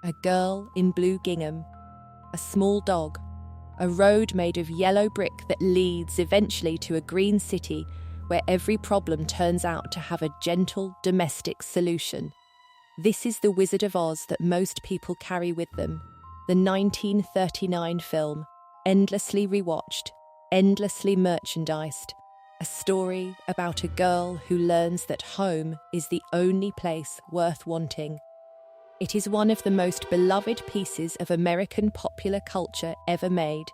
a girl in blue gingham, a small dog, a road made of yellow brick that leads eventually to a green city where every problem turns out to have a gentle domestic solution. This is the Wizard of Oz that most people carry with them, the 1939 film, endlessly rewatched, endlessly merchandised, a story about a girl who learns that home is the only place worth wanting. It is one of the most beloved pieces of American popular culture ever made,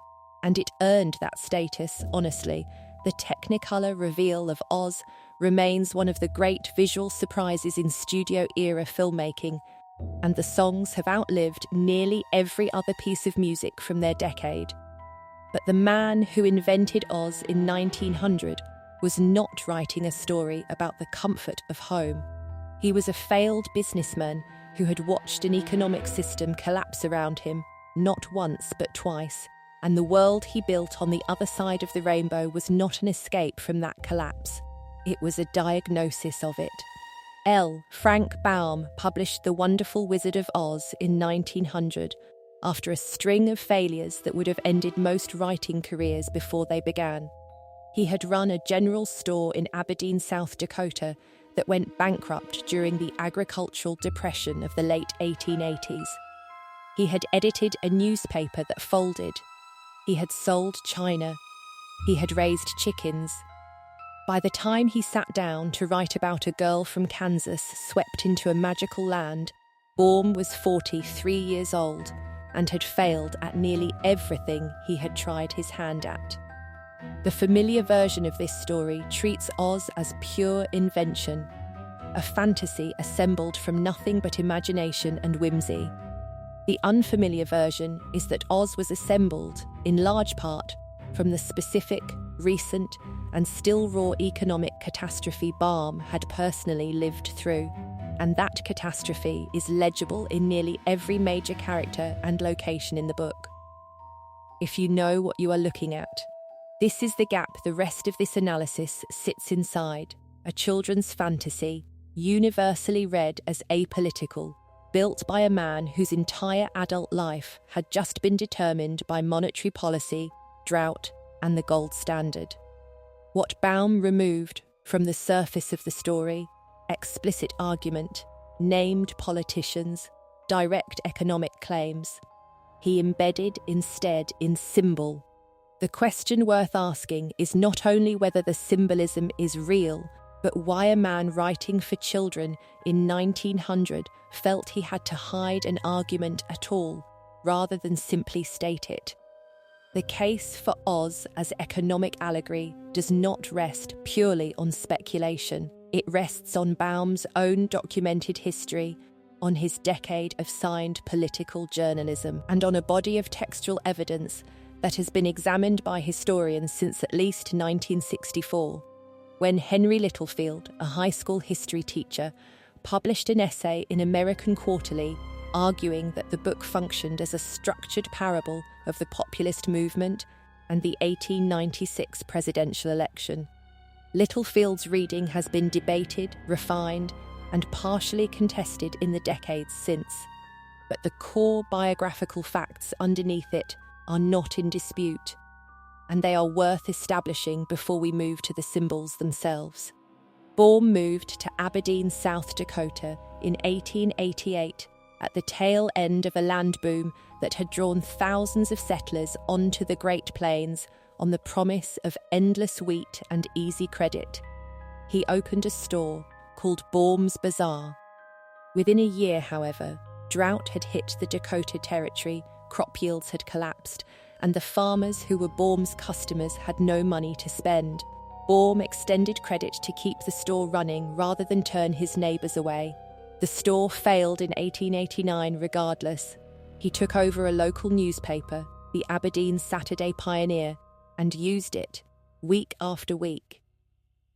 and it earned that status, honestly. The Technicolor reveal of Oz remains one of the great visual surprises in studio-era filmmaking, and the songs have outlived nearly every other piece of music from their decade. But the man who invented Oz in 1900 was not writing a story about the comfort of home. He was a failed businessman who had watched an economic system collapse around him, not once but twice, and the world he built on the other side of the rainbow was not an escape from that collapse. It was a diagnosis of it. Frank Baum published The Wonderful Wizard of Oz in 1900, after a string of failures that would have ended most writing careers before they began. He had run a general store in Aberdeen, South Dakota, that went bankrupt during the agricultural depression of the late 1880s. He had edited a newspaper that folded. He had sold china. He had raised chickens. By the time he sat down to write about a girl from Kansas swept into a magical land, Baum was 43 years old and had failed at nearly everything he had tried his hand at. The familiar version of this story treats Oz as pure invention, a fantasy assembled from nothing but imagination and whimsy. The unfamiliar version is that Oz was assembled, in large part, from the specific, recent, and still raw economic catastrophe Baum had personally lived through, and that catastrophe is legible in nearly every major character and location in the book. If you know what you are looking at, this is the gap the rest of this analysis sits inside, a children's fantasy, universally read as apolitical, built by a man whose entire adult life had just been determined by monetary policy, drought, and the gold standard. What Baum removed from the surface of the story, explicit argument, named politicians, direct economic claims, he embedded instead in symbol. The question worth asking is not only whether the symbolism is real, but why a man writing for children in 1900 felt he had to hide an argument at all, rather than simply state it. The case for Oz as economic allegory does not rest purely on speculation. It rests on Baum's own documented history, on his decade of signed political journalism, and on a body of textual evidence that has been examined by historians since at least 1964, when Henry Littlefield, a high school history teacher, published an essay in American Quarterly arguing that the book functioned as a structured parable of the populist movement and the 1896 presidential election. Littlefield's reading has been debated, refined, and partially contested in the decades since, but the core biographical facts underneath it are not in dispute, and they are worth establishing before we move to the symbols themselves. Baum moved to Aberdeen, South Dakota in 1888 at the tail end of a land boom that had drawn thousands of settlers onto the Great Plains on the promise of endless wheat and easy credit. He opened a store called Baum's Bazaar. Within a year, however, drought had hit the Dakota Territory, crop yields had collapsed, and the farmers who were Baum's customers had no money to spend. Baum extended credit to keep the store running rather than turn his neighbours away. The store failed in 1889 regardless. He took over a local newspaper, the Aberdeen Saturday Pioneer, and used it, week after week,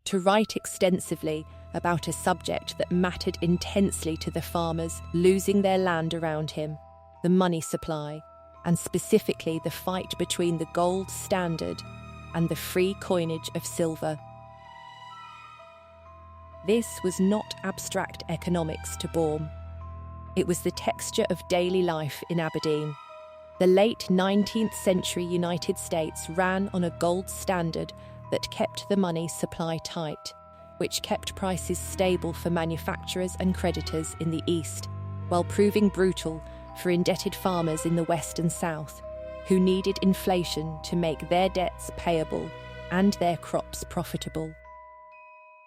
to write extensively about a subject that mattered intensely to the farmers losing their land around him, the money supply, and specifically the fight between the gold standard and the free coinage of silver. This was not abstract economics to Baum. It was the texture of daily life in Aberdeen. The late 19th century United States ran on a gold standard that kept the money supply tight, which kept prices stable for manufacturers and creditors in the East, while proving brutal for indebted farmers in the West and South, who needed inflation to make their debts payable and their crops profitable.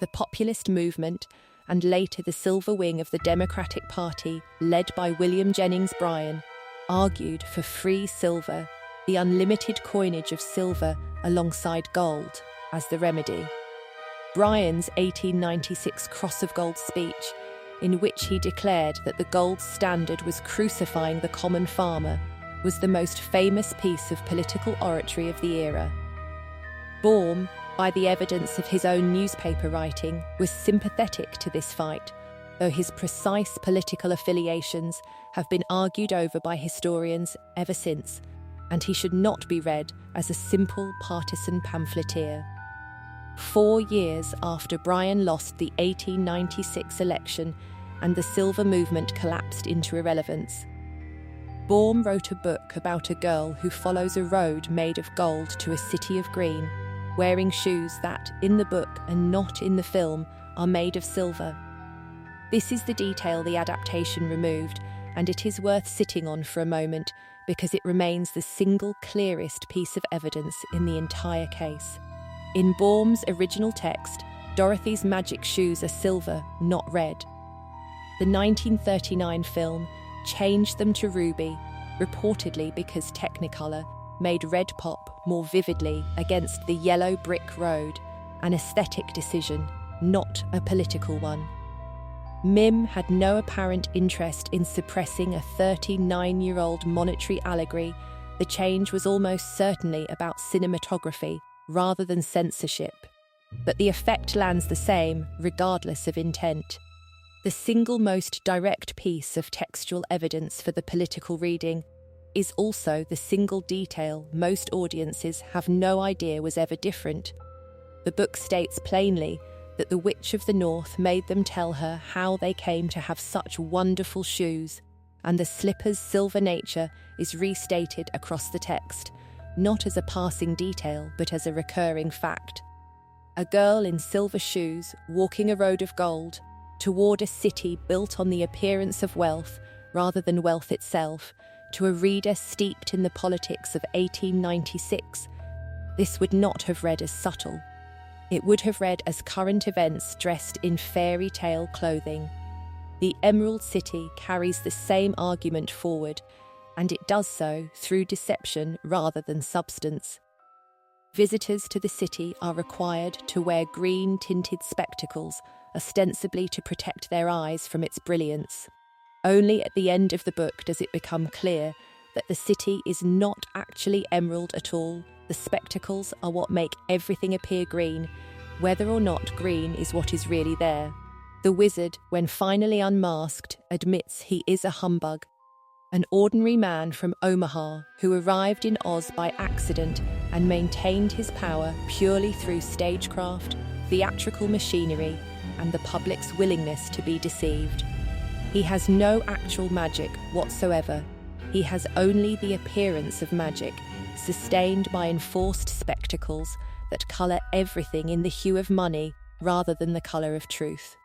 The populist movement, and later the Silver Wing of the Democratic Party, led by William Jennings Bryan, argued for free silver, the unlimited coinage of silver alongside gold, as the remedy. Bryan's 1896 Cross of Gold speech, in which he declared that the gold standard was crucifying the common farmer, was the most famous piece of political oratory of the era. Baum, by the evidence of his own newspaper writing, was sympathetic to this fight, though his precise political affiliations have been argued over by historians ever since, and he should not be read as a simple partisan pamphleteer. 4 years after Bryan lost the 1896 election and the silver movement collapsed into irrelevance, Baum wrote a book about a girl who follows a road made of gold to a city of green, wearing shoes that, in the book and not in the film, are made of silver. This is the detail the adaptation removed, and it is worth sitting on for a moment because it remains the single clearest piece of evidence in the entire case. In Baum's original text, Dorothy's magic shoes are silver, not red. The 1939 film changed them to ruby, reportedly because Technicolor made red pop more vividly against the yellow brick road, an aesthetic decision, not a political one. Mim had no apparent interest in suppressing a 39-year-old monetary allegory. The change was almost certainly about cinematography rather than censorship. But the effect lands the same, regardless of intent. The single most direct piece of textual evidence for the political reading is also the single detail most audiences have no idea was ever different. The book states plainly that the Witch of the North made them tell her how they came to have such wonderful shoes, and the slipper's silver nature is restated across the text, not as a passing detail but as a recurring fact. A girl in silver shoes walking a road of gold toward a city built on the appearance of wealth rather than wealth itself, to a reader steeped in the politics of 1896, this would not have read as subtle. It would have read as current events dressed in fairy tale clothing. The Emerald City carries the same argument forward, and it does so through deception rather than substance. Visitors to the city are required to wear green-tinted spectacles, ostensibly to protect their eyes from its brilliance. Only at the end of the book does it become clear that the city is not actually emerald at all. The spectacles are what make everything appear green, whether or not green is what is really there. The wizard, when finally unmasked, admits he is a humbug, an ordinary man from Omaha who arrived in Oz by accident and maintained his power purely through stagecraft, theatrical machinery, and the public's willingness to be deceived. He has no actual magic whatsoever. He has only the appearance of magic, sustained by enforced spectacles that colour everything in the hue of money rather than the colour of truth.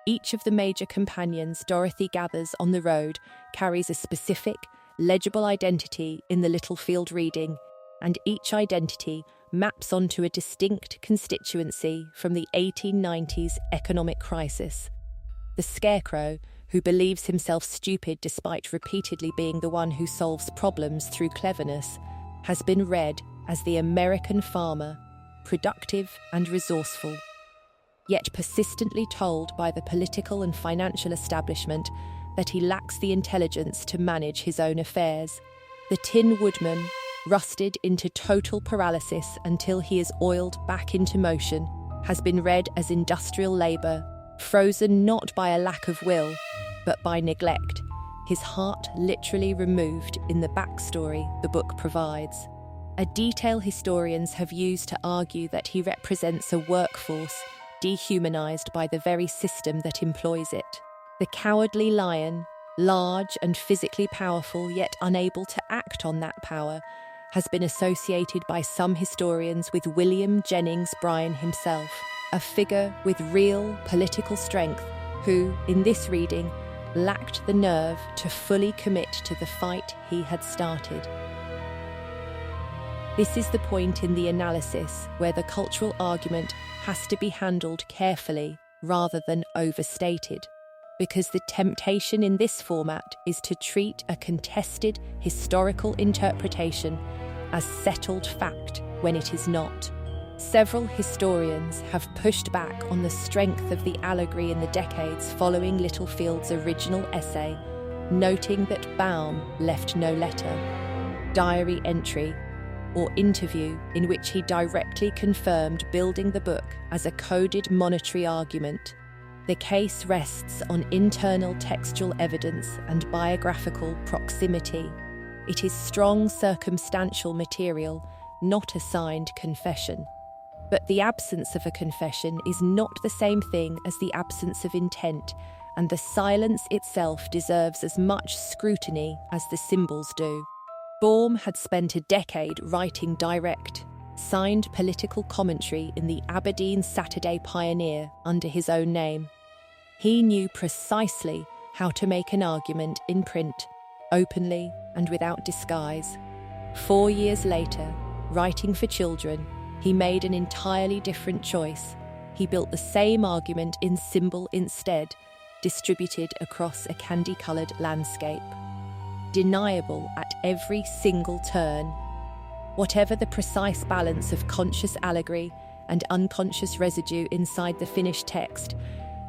Each of the major companions Dorothy gathers on the road carries a specific, legible identity in the Littlefield reading, and each identity maps onto a distinct constituency from the 1890s economic crisis. The Scarecrow, who believes himself stupid despite repeatedly being the one who solves problems through cleverness, has been read as the American farmer, productive and resourceful, yet persistently told by the political and financial establishment that he lacks the intelligence to manage his own affairs. The Tin Woodman, rusted into total paralysis until he is oiled back into motion, has been read as industrial labour, frozen not by a lack of will, but by neglect, his heart literally removed in the backstory the book provides. A detail historians have used to argue that he represents a workforce dehumanised by the very system that employs it. The cowardly lion, large and physically powerful yet unable to act on that power, has been associated by some historians with William Jennings Bryan himself, a figure with real political strength who, in this reading, lacked the nerve to fully commit to the fight he had started. This is the point in the analysis where the cultural argument has to be handled carefully rather than overstated, because the temptation in this format is to treat a contested historical interpretation as settled fact when it is not. Several historians have pushed back on the strength of the allegory in the decades following Littlefield's original essay, noting that Baum left no letter, diary entry, or interview in which he directly confirmed building the book as a coded monetary argument. The case rests on internal textual evidence and biographical proximity. It is strong circumstantial material, not a signed confession. But the absence of a confession is not the same thing as the absence of intent, and the silence itself deserves as much scrutiny as the symbols do. Baum had spent a decade writing direct, signed political commentary in the Aberdeen Saturday Pioneer under his own name. He knew precisely how to make an argument in print, openly and without disguise. 4 years later, writing for children, he made an entirely different choice. He built the same argument in symbol instead, distributed across a candy-coloured landscape. Deniable at every single turn. Whatever the precise balance of conscious allegory and unconscious residue inside the finished text,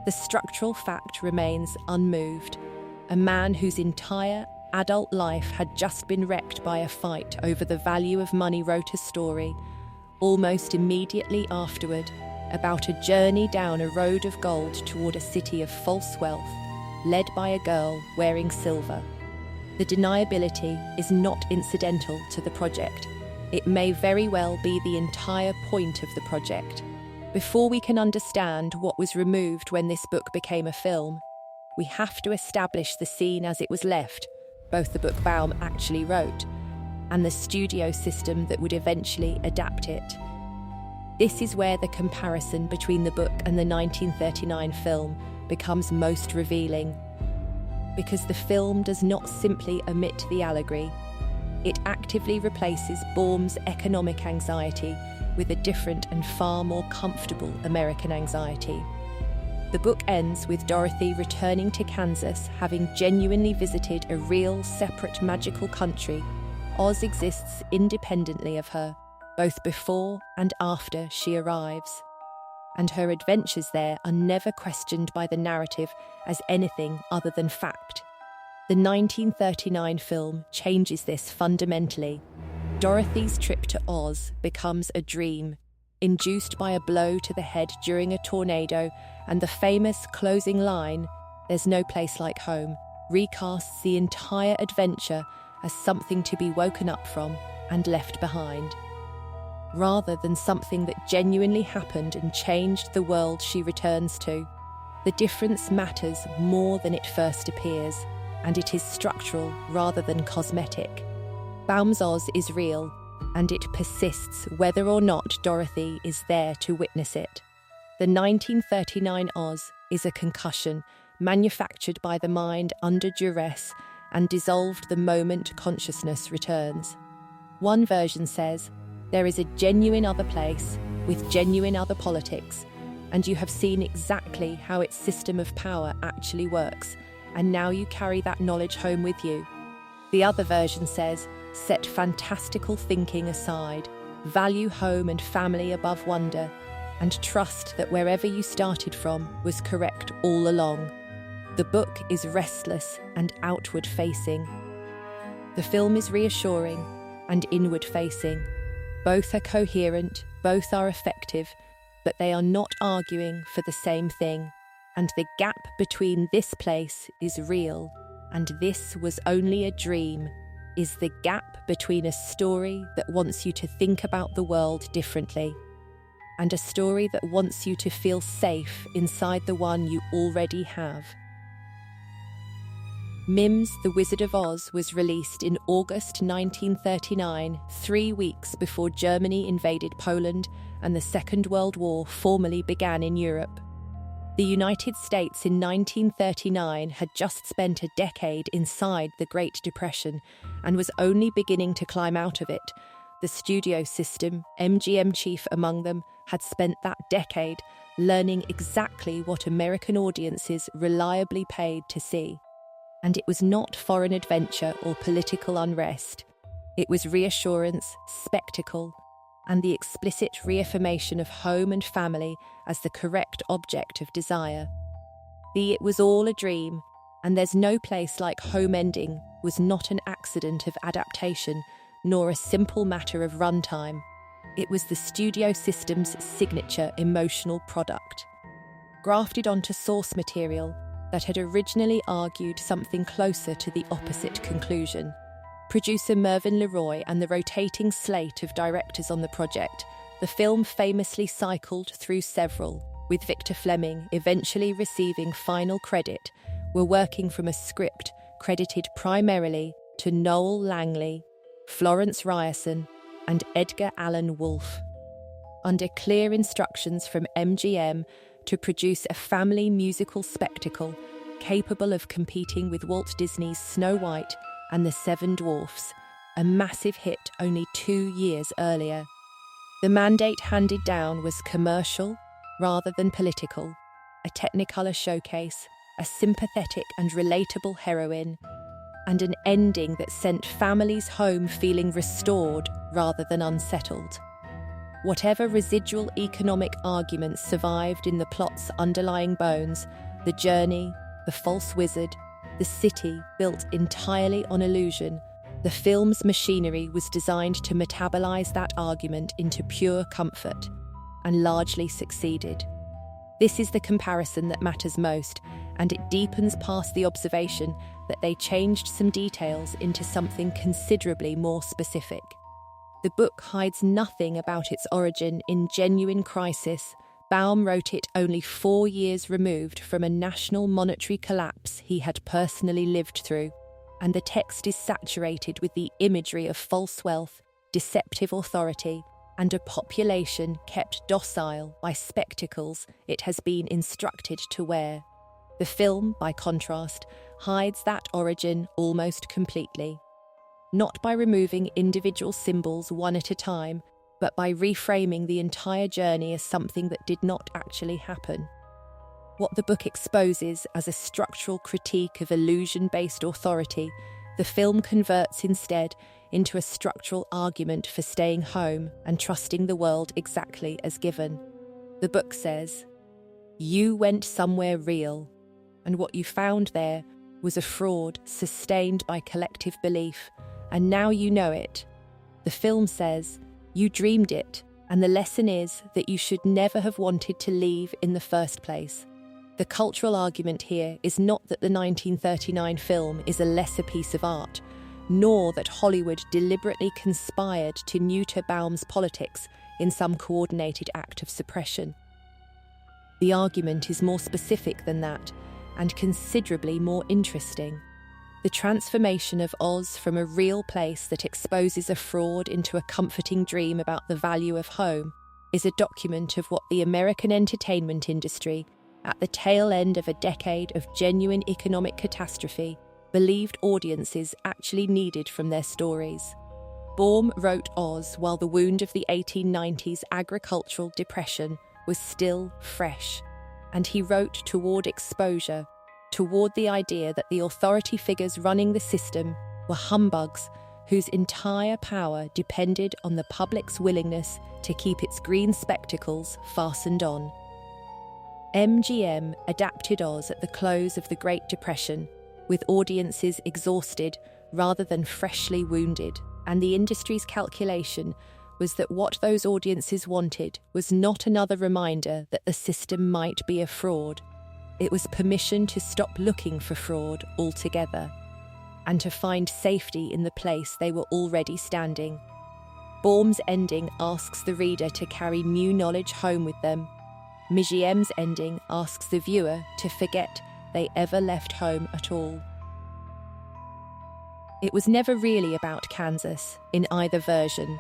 the structural fact remains unmoved. A man whose entire adult life had just been wrecked by a fight over the value of money wrote a story, almost immediately afterward, about a journey down a road of gold toward a city of false wealth, led by a girl wearing silver. The deniability is not incidental to the project. It may very well be the entire point of the project. Before we can understand what was removed when this book became a film, we have to establish the scene as it was left, both the book Baum actually wrote, and the studio system that would eventually adapt it. This is where the comparison between the book and the 1939 film becomes most revealing, because the film does not simply omit the allegory, it actively replaces Baum's economic anxiety with a different and far more comfortable American anxiety. The book ends with Dorothy returning to Kansas, having genuinely visited a real, separate, magical country. Oz exists independently of her, both before and after she arrives. And her adventures there are never questioned by the narrative as anything other than fact. The 1939 film changes this fundamentally. Dorothy's trip to Oz becomes a dream, induced by a blow to the head during a tornado, and the famous closing line, "There's no place like home," recasts the entire adventure as something to be woken up from and left behind, rather than something that genuinely happened and changed the world she returns to. The difference matters more than it first appears, and it is structural rather than cosmetic. Baum's Oz is real, and it persists whether or not Dorothy is there to witness it. The 1939 Oz is a concussion manufactured by the mind under duress and dissolved the moment consciousness returns. One version says, there is a genuine other place with genuine other politics, and you have seen exactly how its system of power actually works, and now you carry that knowledge home with you. The other version says, set fantastical thinking aside, value home and family above wonder, and trust that wherever you started from was correct all along. The book is restless and outward-facing. The film is reassuring and inward-facing. Both are coherent, both are effective, but they are not arguing for the same thing. And the gap between this place is real, and this was only a dream, is the gap between a story that wants you to think about the world differently, and a story that wants you to feel safe inside the one you already have. Mim's The Wizard of Oz was released in August 1939, 3 weeks before Germany invaded Poland and the Second World War formally began in Europe. The United States in 1939 had just spent a decade inside the Great Depression and was only beginning to climb out of it. The studio system, MGM chief among them, had spent that decade learning exactly what American audiences reliably paid to see. And it was not foreign adventure or political unrest. It was reassurance, spectacle, and the explicit reaffirmation of home and family as the correct object of desire. The "it was all a dream, and there's no place like home" ending was not an accident of adaptation, nor a simple matter of runtime. It was the studio system's signature emotional product, grafted onto source material that had originally argued something closer to the opposite conclusion. Producer Mervyn LeRoy and the rotating slate of directors on the project, the film famously cycled through several, with Victor Fleming eventually receiving final credit, were working from a script credited primarily to Noel Langley, Florence Ryerson, and Edgar Allan Wolfe. Under clear instructions from MGM to produce a family musical spectacle capable of competing with Walt Disney's Snow White and the Seven Dwarfs, a massive hit only 2 years earlier. The mandate handed down was commercial rather than political, a Technicolor showcase, a sympathetic and relatable heroine, and an ending that sent families home feeling restored rather than unsettled. Whatever residual economic arguments survived in the plot's underlying bones, the journey, the false wizard, the city built entirely on illusion, the film's machinery was designed to metabolize that argument into pure comfort, and largely succeeded. This is the comparison that matters most, and it deepens past the observation that they changed some details into something considerably more specific. The book hides nothing about its origin in genuine crisis. Baum wrote it only 4 years removed from a national monetary collapse he had personally lived through, and the text is saturated with the imagery of false wealth, deceptive authority, and a population kept docile by spectacles it has been instructed to wear. The film, by contrast, hides that origin almost completely. Not by removing individual symbols one at a time, but by reframing the entire journey as something that did not actually happen. What the book exposes as a structural critique of illusion-based authority, the film converts instead into a structural argument for staying home and trusting the world exactly as given. The book says, "You went somewhere real, and what you found there was a fraud sustained by collective belief, and now you know it." The film says, "You dreamed it, and the lesson is that you should never have wanted to leave in the first place." The cultural argument here is not that the 1939 film is a lesser piece of art, nor that Hollywood deliberately conspired to neuter Baum's politics in some coordinated act of suppression. The argument is more specific than that, and considerably more interesting. The transformation of Oz from a real place that exposes a fraud into a comforting dream about the value of home is a document of what the American entertainment industry, at the tail end of a decade of genuine economic catastrophe, believed audiences actually needed from their stories. Baum wrote Oz while the wound of the 1890s agricultural depression was still fresh, and he wrote toward exposure, toward the idea that the authority figures running the system were humbugs whose entire power depended on the public's willingness to keep its green spectacles fastened on. MGM adapted Oz at the close of the Great Depression, with audiences exhausted rather than freshly wounded, and the industry's calculation was that what those audiences wanted was not another reminder that the system might be a fraud. It was permission to stop looking for fraud altogether, and to find safety in the place they were already standing. Baum's ending asks the reader to carry new knowledge home with them. MGM's ending asks the viewer to forget they ever left home at all. It was never really about Kansas in either version,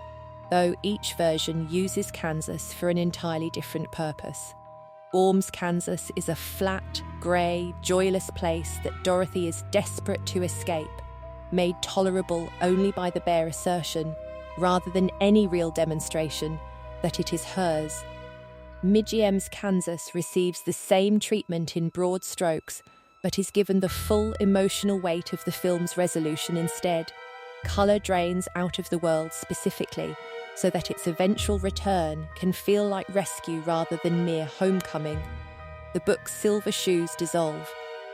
though each version uses Kansas for an entirely different purpose. Baum's Kansas is a flat, grey, joyless place that Dorothy is desperate to escape, made tolerable only by the bare assertion, rather than any real demonstration, that it is hers. Midgiem's Kansas receives the same treatment in broad strokes, but is given the full emotional weight of the film's resolution instead. Colour drains out of the world specifically, so that its eventual return can feel like rescue rather than mere homecoming. The book's silver shoes dissolve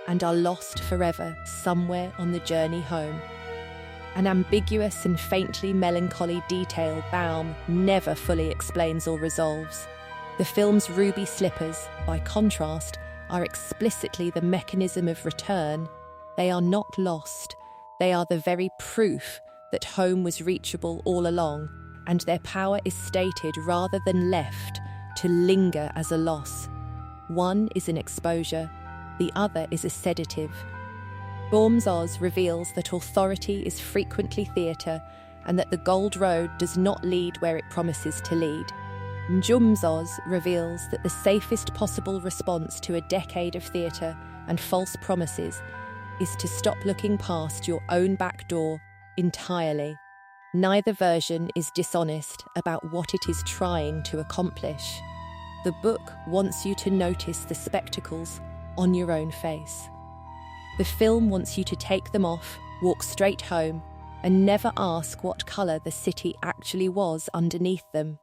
and are lost forever somewhere on the journey home. An ambiguous and faintly melancholy detail Baum never fully explains or resolves. The film's ruby slippers, by contrast, are explicitly the mechanism of return. They are not lost. They are the very proof that home was reachable all along, and their power is stated rather than left to linger as a loss. One is an exposure, the other is a sedative. Baum's Oz reveals that authority is frequently theatre and that the Gold Road does not lead where it promises to lead. Njum's Oz reveals that the safest possible response to a decade of theatre and false promises is to stop looking past your own back door entirely. Neither version is dishonest about what it is trying to accomplish. The book wants you to notice the spectacles on your own face. The film wants you to take them off, walk straight home, and never ask what colour the city actually was underneath them.